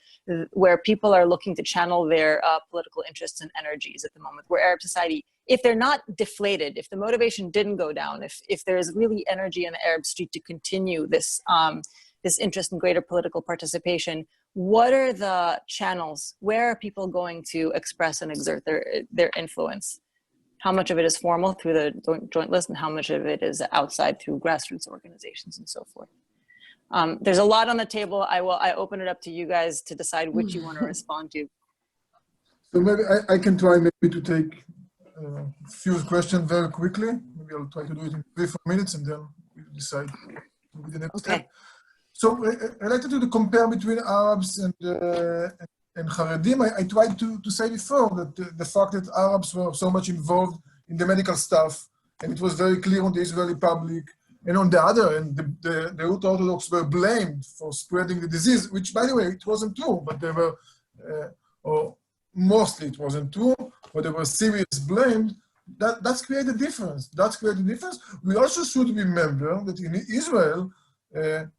where people are looking to channel their political interests and energies at the moment, where Arab society, if they're not deflated, if the motivation didn't go down, if there's really energy in the Arab street to continue this interest in greater political participation, what are the channels? Where are people going to express and exert their influence? How much of it is formal through the joint list and how much of it is outside through grassroots organizations and so forth? There's a lot on the table. I open it up to you guys to decide which you want to respond to.
So maybe I can try maybe to take a few questions very quickly. Maybe I'll try to do it in 3-4 minutes and then we'll decide with the next step. So related to the compare between Arabs and Haredim, I tried to say before that the fact that Arabs were so much involved in the medical stuff, and it was very clear on the Israeli public, and on the other end, the ultra-Orthodox were blamed for spreading the disease, which, by the way, it wasn't true, but they were, or mostly it wasn't true, but they were serious blamed. That's created a difference. That's created a difference. We also should remember that in Israel,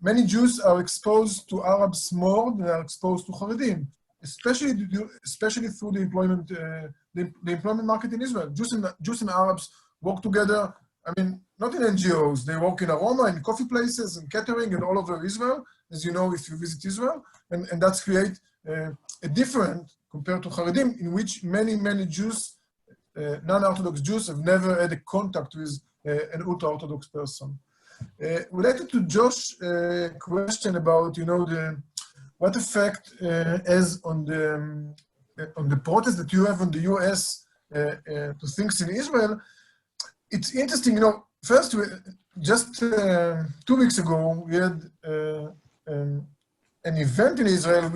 many Jews are exposed to Arabs more than are exposed to Haredim, especially through the employment market in Israel. Jews and Arabs work together. I mean, not in NGOs. They work in aroma, in coffee places, and catering, and all over Israel, as you know if you visit Israel. And that's create a different compared to Haredim, in which many Jews, non-Orthodox Jews, have never had a contact with an ultra-Orthodox person. Related to Josh's question about, what effect as on the protest that you have in the US to things in Israel, it's interesting, first, just 2 weeks ago, we had an event in Israel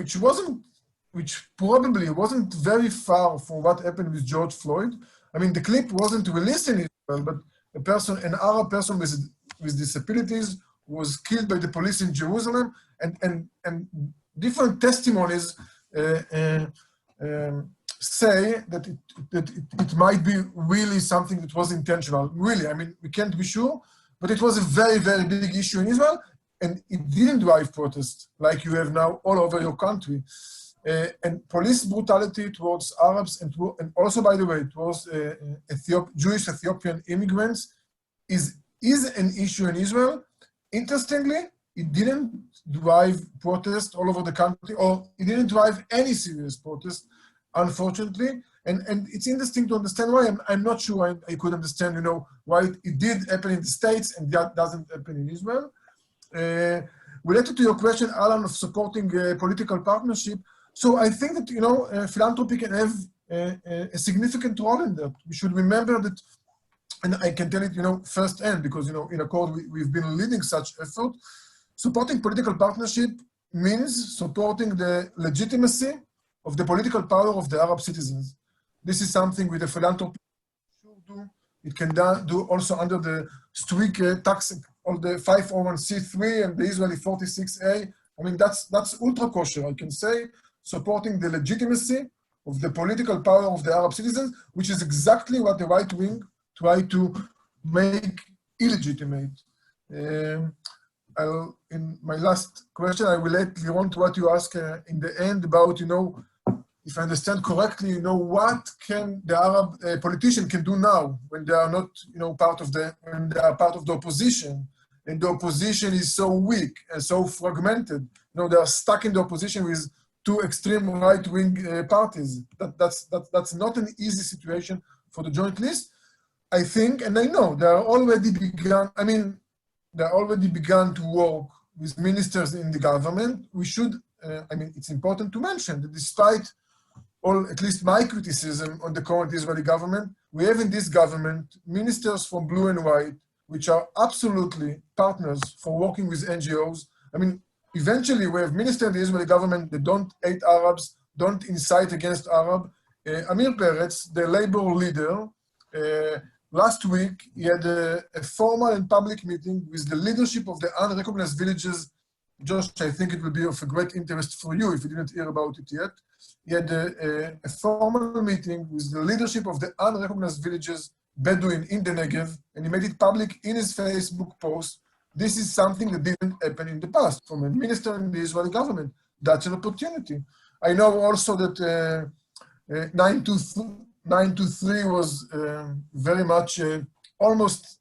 which probably wasn't very far from what happened with George Floyd. I mean, the clip wasn't released in Israel, but an Arab person with disabilities was killed by the police in Jerusalem, and different testimonies say that it might be really something that was intentional. Really, I mean, we can't be sure, but it was a very, very big issue in Israel, and it didn't drive protests like you have now all over your country. And police brutality towards Arabs and also, by the way, towards Jewish Ethiopian immigrants is an issue in Israel. Interestingly, it didn't drive protests all over the country, or it didn't drive any serious protest, unfortunately. And it's interesting to understand why. I'm not sure I could understand, why it did happen in the States and that doesn't happen in Israel. Related to your question, Alan, of supporting political partnership, so I think that, philanthropy can have a significant role in that. We should remember that, and I can tell it, firsthand, because, in Accord, we've been leading such effort. Supporting political partnership means supporting the legitimacy of the political power of the Arab citizens. This is something with the philanthropy should do. It can do also under the strict tax, all the 501c3 and the Israeli 46A. I mean, that's ultra kosher, I can say, supporting the legitimacy of the political power of the Arab citizens, which is exactly what the right wing try to make illegitimate. In my last question, I will let Liron to what you ask in the end about, if I understand correctly, what can the Arab politician can do now when they are not, when they are part of the opposition, and the opposition is so weak and so fragmented. They are stuck in the opposition with 2 extreme right-wing parties. That's not an easy situation for the joint list. I think, and I know, they are already begun, I mean, they already begun to work with ministers in the government. We should, I mean, it's important to mention that despite all, at least my criticism on the current Israeli government, we have in this government ministers from blue and white, which are absolutely partners for working with NGOs. I mean, eventually we have ministers in the Israeli government that don't hate Arabs, don't incite against Arab. Amir Peretz, the labor leader, last week he had a formal and public meeting with the leadership of the unrecognized villages. Josh, I think it will be of a great interest for you if you didn't hear about it yet. He had a formal meeting with the leadership of the unrecognized villages, Bedouin in the Negev, and he made it public in his Facebook post. This is something that didn't happen in the past from a minister in the Israeli government. That's an opportunity. I know also that 923 was very much almost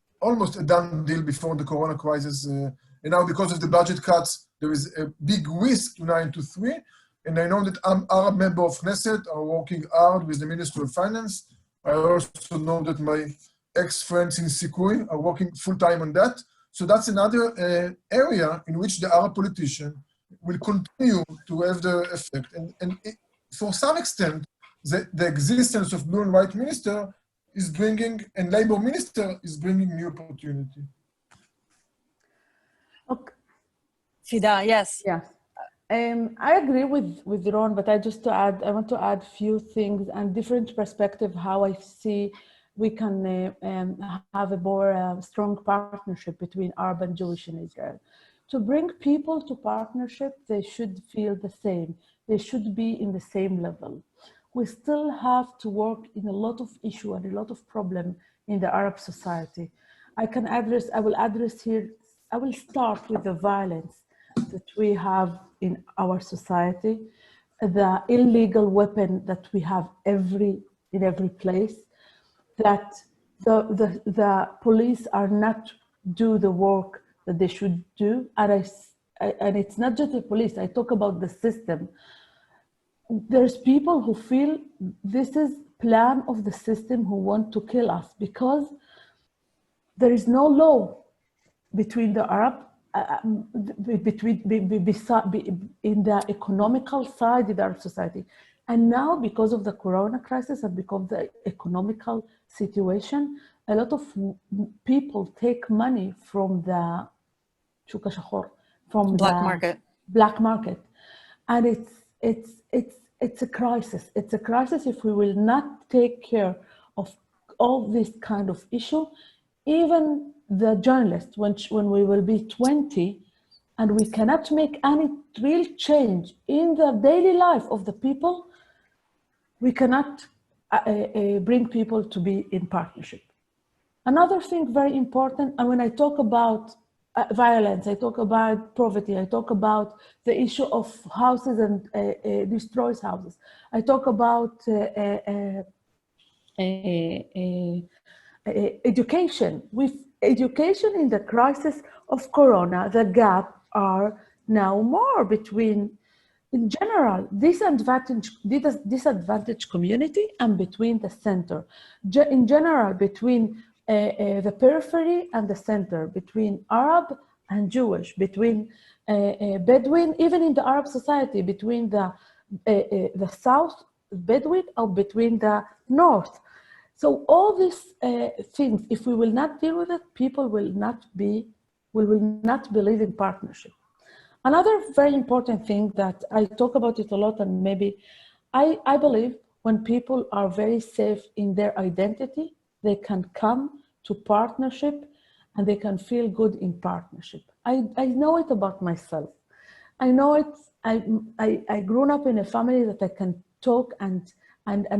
a done deal before the Corona crisis. And now because of the budget cuts, there is a big risk to 923. And I know that Arab members of Knesset are working hard with the Ministry of Finance. I also know that my ex-friends in Sikui are working full-time on that. So that's another area in which the Arab politician will continue to have the effect. And for some extent, the existence of blue and white minister is bringing, and labor minister is bringing new opportunity.
Okay.
Fida, yes.
Yeah. I agree with Ron, but I want to add few things and different perspective how I see we can have a more strong partnership between Arab and Jewish in Israel. To bring people to partnership, they should feel the same. They should be in the same level. We still have to work in a lot of issue and a lot of problem in the Arab society. I will address here, I will start with the violence that we have in our society, the illegal weapon that we have in every place, that the police are not do the work that they should do. And it's not just the police, I talk about the system. There's people who feel this is plan of the system who want to kill us because there is no law between the Arab, in the economical side of our society. And now because of the Corona crisis and because of the economical situation, a lot of people take money from the black market. And it's a crisis. It's a crisis if we will not take care of all this kind of issue. Even the journalists, when we will be 20 and we cannot make any real change in the daily life of the people, we cannot bring people to be in partnership. Another thing very important, and when I talk about violence, I talk about poverty, I talk about the issue of houses and destroys houses. I talk about education. With education in the crisis of Corona, the gap are now more between, in general, disadvantaged community and between the center. In general, between the periphery and the center, between Arab and Jewish, between Bedouin, even in the Arab society, between the South Bedouin or between the North. So all these things, if we will not deal with it, people will not believe in partnership. Another very important thing that I talk about it a lot, and maybe I believe when people are very safe in their identity, they can come to partnership and they can feel good in partnership. I know it about myself. I know it, I grew up in a family that I can talk and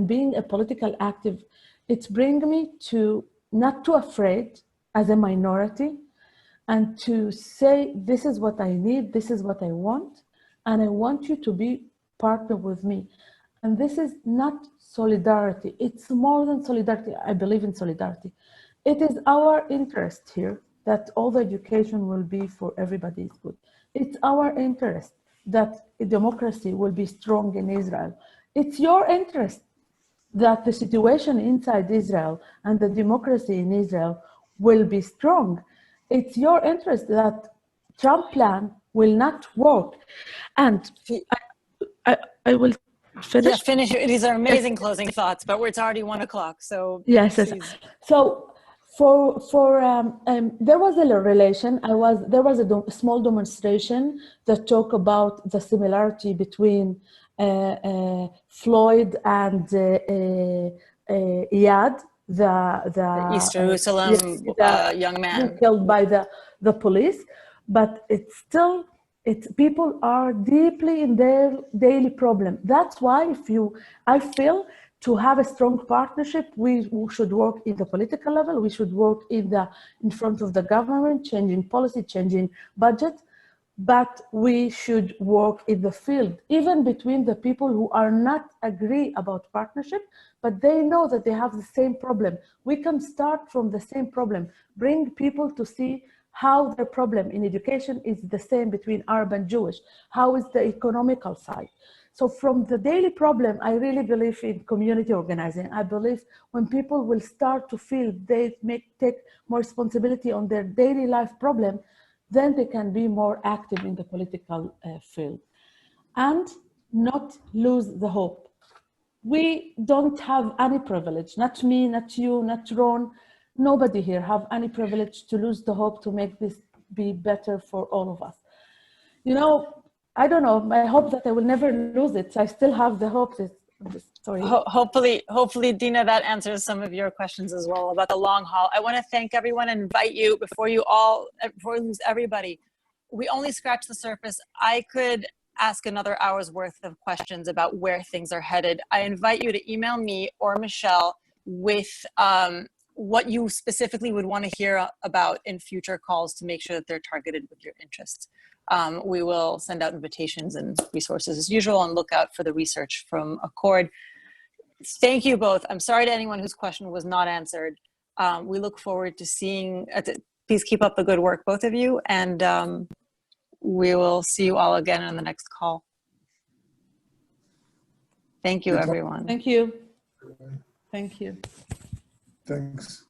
being a political active, it's bring me to not too afraid as a minority and to say, this is what I need, this is what I want, and I want you to be partner with me. And this is not solidarity. It's more than solidarity. I believe in solidarity. It is our interest here that all the education will be for everybody's good. It's our interest that democracy will be strong in Israel. It's your interest that the situation inside Israel and the democracy in Israel will be strong. It's your interest that Trump plan will not work. And I will finish.
Yeah, finish. These are amazing closing thoughts, but it's already 1 o'clock. So
yes. So there was a relation. There was a small demonstration that talked about the similarity between Floyd and Iyad,
the East Jerusalem young man
killed by the police, but people are deeply in their daily problem. That's why I feel to have a strong partnership, we should work in the political level, we should work in front of the government, changing policy, changing budget, but we should work in the field, even between the people who are not agree about partnership, but they know that they have the same problem. We can start from the same problem, bring people to see how the problem in education is the same between Arab and Jewish, how is the economical side. So from the daily problem, I really believe in community organizing. I believe when people will start to feel they take more responsibility on their daily life problem, then they can be more active in the political field and not lose the hope. We don't have any privilege, not me, not you, not Ron, nobody here have any privilege to lose the hope to make this be better for all of us. You know, I don't know, I hope that I will never lose it. I still have the hope that, sorry.
Hopefully, Dina, that answers some of your questions as well about the long haul. I want to thank everyone and invite you before we lose everybody. We only scratched the surface. I could ask another hour's worth of questions about where things are headed. I invite you to email me or Michelle with what you specifically would want to hear about in future calls to make sure that they're targeted with your interests. We will send out invitations and resources as usual and look out for the research from Accord. Thank you both. I'm sorry to anyone whose question was not answered. We look forward to seeing, please keep up the good work, both of you, and we will see you all again on the next call. Thank you, everyone.
Thank you. Thank you.
Thanks.